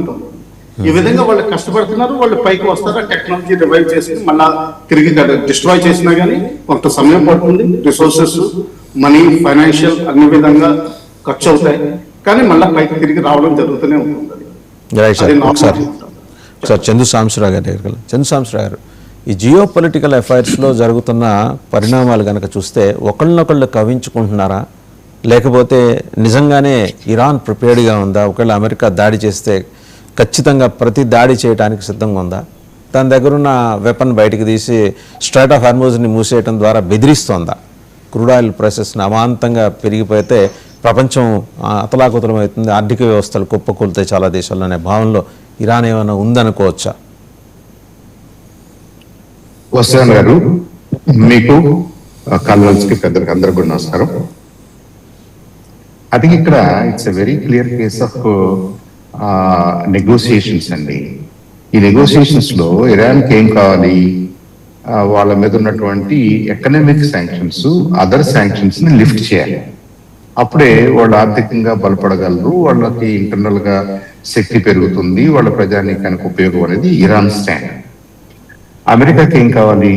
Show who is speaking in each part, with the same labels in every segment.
Speaker 1: ఉంటుంది. ఈ విధంగా వాళ్ళు కష్టపడుతున్నారు, వాళ్ళు పైకి వస్తారు, ఆ టెక్నాలజీ రివైవ్ చేసి మళ్ళా తిరిగి డిస్ట్రాయ్ చేసినా కానీ కొంత సమయం పడుతుంది, రిసోర్సెస్, మనీ, ఫైనాన్షియల్ అన్ని విధంగా ఖర్చు అవుతాయి, కానీ మళ్ళీ పైకి తిరిగి రావడం జరుగుతూనే ఉంటుంది.
Speaker 2: ఒకసారి చందు సాంబశివరావు గారి దగ్గర. చందు సాంబశివరావు గారు, ఈ జియో పొలిటికల్ అఫైర్స్లో జరుగుతున్న పరిణామాలు కనుక చూస్తే ఒకళ్ళనొకళ్ళు కవించుకుంటున్నారా, లేకపోతే నిజంగానే ఇరాన్ ప్రిపేర్డ్గా ఉందా? ఒకవేళ అమెరికా దాడి చేస్తే ఖచ్చితంగా ప్రతి దాడి చేయడానికి సిద్ధంగా ఉందా? తన దగ్గరున్న వెపన్ బయటికి తీసి స్ట్రైట్ ఆఫ్ హార్మోజ్ని మూసేయడం ద్వారా బెదిరిస్తోందా? క్రూడ్ ఆయిల్ ప్రైసెస్ని అమాంతంగా పెరిగిపోతే ప్రపంచం అతలాకుతలం అవుతుంది, ఆర్థిక వ్యవస్థలు కుప్పకూలుతాయి చాలా దేశాల్లో అనే భావనలో ఇరాన్ ఏమైనా ఉందనుకోవచ్చా?
Speaker 3: వసంత్ గారు, మీకు కాన్వెన్స్కి పెద్దలకు అందరూ కూడా నమస్కారం. అది ఇక్కడ it's a very clear case of negotiations అండి. ఈ నెగోసియేషన్స్ లో ఇరాన్కి ఏం కావాలి? వాళ్ళ మీద ఉన్నటువంటి ఎకనామిక్ శాంక్షన్స్, అదర్ శాంక్షన్స్ ని లిఫ్ట్ చేయాలి. అప్పుడే వాళ్ళు ఆర్థికంగా బలపడగలరు, వాళ్ళకి ఇంటర్నల్ గా శక్తి పెరుగుతుంది, వాళ్ళ ప్రజానీకానికి ఉపయోగం అనేది ఇరాన్ స్టాండ్. అమెరికాకి ఏం కావాలి?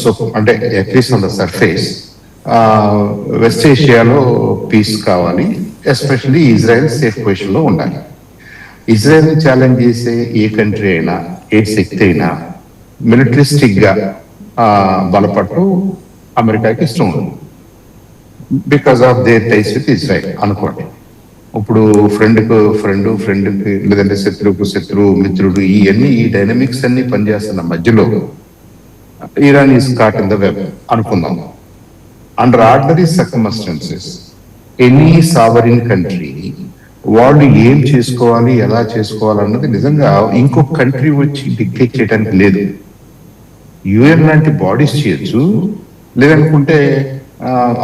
Speaker 3: సో అంటే at least on the surface west ఏషియాలో పీస్ కావాలి, ఎస్పెషల్లీ ఇజ్రాయెల్ సేఫ్ పొజిషన్ లో ఉండాలి. ఇజ్రాయెల్ ఛాలెంజ్ చేసే ఏ కంట్రీ అయినా, ఏ శక్తి అయినా మిలిటరిస్టిక్ గా బలపడటం అమెరికాకి ఇష్టం ఉంది, because of their ties with Israel అనుకోండి. ఇప్పుడు ఫ్రెండ్కి లేదంటే శత్రువుకు శత్రువు, మిత్రుడు, ఇవన్నీ ఈ డైనమిక్స్ అన్ని పనిచేస్తున్న మధ్యలో Iran is caught in the web అనుకుందాం. Under ordinary circumstances any sovereign country వాళ్ళు ఏం చేసుకోవాలి, ఎలా చేసుకోవాలన్నది నిజంగా ఇంకొక కంట్రీ వచ్చి డిక్టేట్ చేయడానికి లేదు. యుఎన్ లాంటి బాడీస్ చేయొచ్చు, లేదనుకుంటే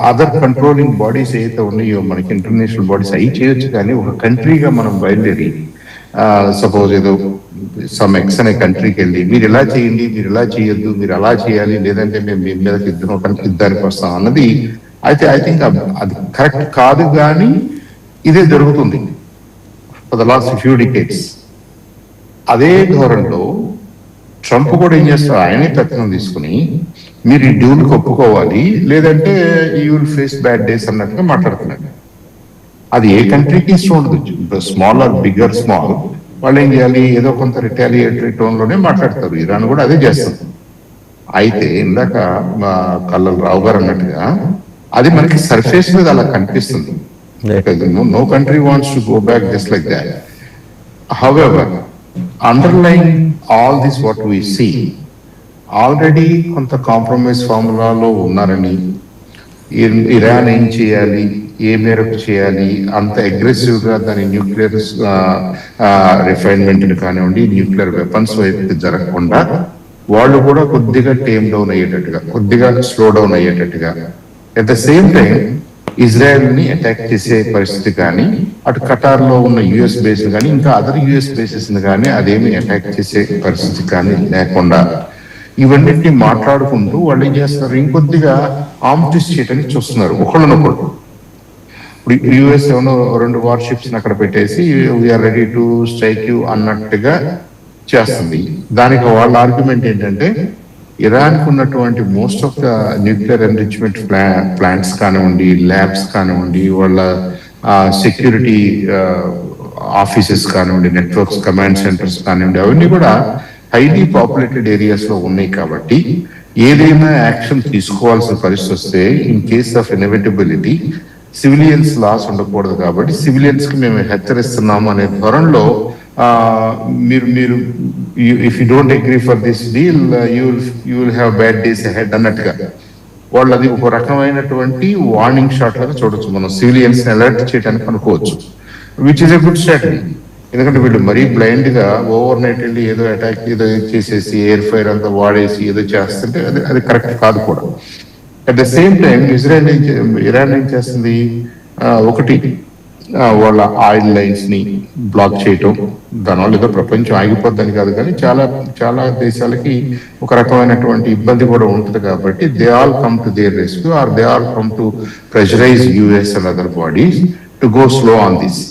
Speaker 3: అదర్ కంట్రోలింగ్ బాడీస్ ఏదైతే ఉన్నాయో మనకి ఇంటర్నేషనల్ బాడీస్ అవి చేయొచ్చు, కానీ ఒక కంట్రీగా మనం బయలుదేరి సపోజ్ ఏదో సమ్ ఎక్స్ అనే కంట్రీకి వెళ్ళి మీరు ఇలా చేయండి, మీరు ఇలా చేయొద్దు, మీరు అలా చేయాలి, లేదంటే మేము మీ మీద యుద్ధానికి వస్తాం అన్నది అయితే ఐ థింక్ అది కరెక్ట్ కాదు. కానీ ఇదే జరుగుతుంది for the last few decades. అదే ధోరణిలో ట్రంప్ కూడా ఏం చేస్తారు, ఆయనే పెత్తనం తీసుకుని మీరు ఈ డ్యూల్కి ఒప్పుకోవాలి, లేదంటే you will face bad days అన్నట్టుగా మాట్లాడుతున్నాడు. అది ఏ కంట్రీకి ఇష్టం ఉండదు, స్మాల్ ఆర్ బిగ్గర్ స్మాల్, వాళ్ళు ఏం చేయాలి, ఏదో కొంత రిటాలియేటరీ టోన్ లోనే మాట్లాడతారు. ఇరాన్ కూడా అదే చేస్తుంది. అయితే ఇందాక మా కల్లల రావు గారు అన్నట్టుగా అది మనకి సర్ఫేస్ మీద అలా కనిపిస్తుంది. No country wants to go back just like that. However underline all this what we see, already కొంత కాంప్రమైజ్ ఫార్ములాలో ఉన్నారని, ఇరాన్ ఏం చేయాలి, ఏ మేరకు చేయాలి, అంత అగ్రెసివ్ గా దాని న్యూక్లియర్ రిఫైన్మెంట్ కానివ్వండి, న్యూక్లియర్ వెపన్స్ వైపు జరగకుండా వాళ్ళు కూడా కొద్దిగా టేమ్ డౌన్ అయ్యేటట్టుగా, కొద్దిగా స్లో డౌన్ అయ్యేటట్టుగా, at the same time Israel ని అటాక్ చేసే పరిస్థితి కానీ, అటు ఖతార్ లో ఉన్న యుఎస్ బేస్ కానీ, ఇంకా అదర్ యుఎస్ బేసెస్ కానీ అదేమి అటాక్ చేసే పరిస్థితి కానీ లేకుండా ఇవన్నిటిని మాట్లాడుకుంటూ వాళ్ళు ఏం చేస్తున్నారు, ఇంకొద్దిగా ఆమ్టిస్ చేయడానికి చూస్తున్నారు ఒకళ్ళనొకళ్ళు. ఇప్పుడు యుఎస్ ఏమో 2 వార్షిప్స్ అక్కడ పెట్టేసి we're ready to strike you అన్నట్టుగా చేస్తుంది. దానికి వాళ్ళ ఆర్గ్యుమెంట్ ఏంటంటే ఇరాన్ కు ఉన్నటువంటి most of the nuclear enrichment plants కానివ్వండి, ల్యాబ్స్ కానివ్వండి, వాళ్ళ సెక్యూరిటీ ఆఫీసెస్ కానివ్వండి, నెట్వర్క్స్, కమాండ్ సెంటర్స్ కానివ్వండి, అవన్నీ కూడా హైలీ పాపులేటెడ్ ఏరియాస్ లో ఉన్నాయి. కాబట్టి ఏదైనా యాక్షన్ తీసుకోవాల్సిన పరిస్థితి వస్తే in case of inevitability civilians loss ఉండకూడదు, కాబట్టి సివిలియన్స్ కి మేము హెచ్చరిస్తున్నాము అనే ధోరణిలో మీరు if you don't agree for this deal you will have bad days ahead అన్నట్టుగా వాళ్ళు అది ఒక రకమైనటువంటి వార్నింగ్ షాట్ లాగా చూడొచ్చు. మనం సివిలియన్స్ అలర్ట్ చేయడానికి అనుకోవచ్చు, which is a good strategy. ఎందుకంటే వీళ్ళు మరీ బ్లైండ్ గా ఓవర్ నైట్ వెళ్ళి ఏదో అటాక్ ఏదో చేసేసి ఎయిర్ ఫైర్ అంతా వాడేసి ఏదో చేస్తుంటే అది కరెక్ట్ కాదు కూడా. At the same time Iran ఏం చేస్తుంది, ఒకటి వాళ్ళ ఆయిల్ లైన్స్ ని బ్లాక్ చేయటం, దానివల్ల ఏదో ప్రపంచం ఆగిపోద్దని కాదు, కానీ చాలా దేశాలకి ఒక రకమైనటువంటి ఇబ్బంది కూడా ఉంటుంది. కాబట్టి they all come to their rescue or they all come to pressurise US and other bodies to go slow on this,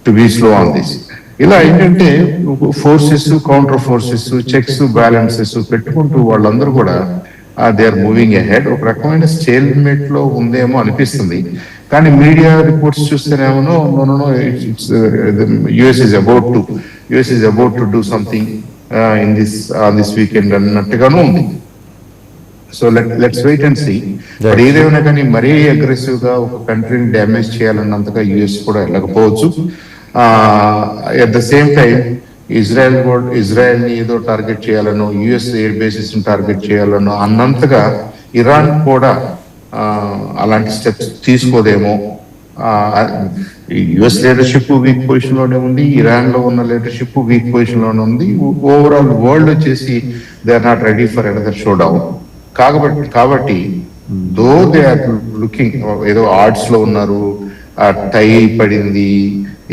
Speaker 3: to be slow on this. ఇలా ఏంటంటే forces, counter forces, checks, balances పెట్టుకుంటూ వాళ్ళందరూ కూడా they are moving ahead. ఒక రకమైన stalemate లో ఉందేమో అనిపిస్తుంది. కానీ మీడియా రిపోర్ట్స్ చూస్తేనేమో US is about to do something in this weekend అన్నట్టుగాను ఉంది. So let's wait and see. But ఏదేమైనా కానీ మరీ అగ్రెసివ్ గా ఒక కంట్రీని డ్యామేజ్ చేయాలన్నంతగా యుఎస్ కూడా వెళ్ళకపోవచ్చు. At the same time Israel ని ఏదో టార్గెట్ చేయాలనో, యుఎస్ ఎయిర్ బేసెస్ ని టార్గెట్ చేయాలనో అన్నంతగా ఇరాన్ కూడా అలాంటి స్టెప్స్ తీసుకోదేమో. యుఎస్ లీడర్షిప్ వీక్ పొజిషన్ లోనే ఉంది, ఇరాన్ లో ఉన్న లీడర్షిప్ వీక్ పొజిషన్ లోనే ఉంది. ఓవరాల్ వరల్డ్ వచ్చేసి they are not ready for another showdown. కాబట్టి దో దే ఆర్ లుకింగ్, ఏదో ఆర్ట్స్ లో ఉన్నారు, టై పడింది,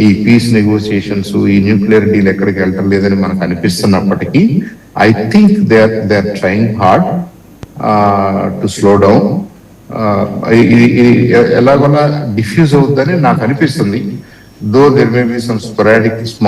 Speaker 3: ఈ పీస్ నెగోసియేషన్స్, ఈ న్యూక్లియర్ డీల్ ఎక్కడికి వెళ్ళటం లేదని మనకు అనిపిస్తున్నప్పటికీ I think they are trying hard to slow down. ఇది ఎలాగోలా డిఫ్యూజ్ అవుతుందని నాకు అనిపిస్తుంది. Though there may be some sporadic small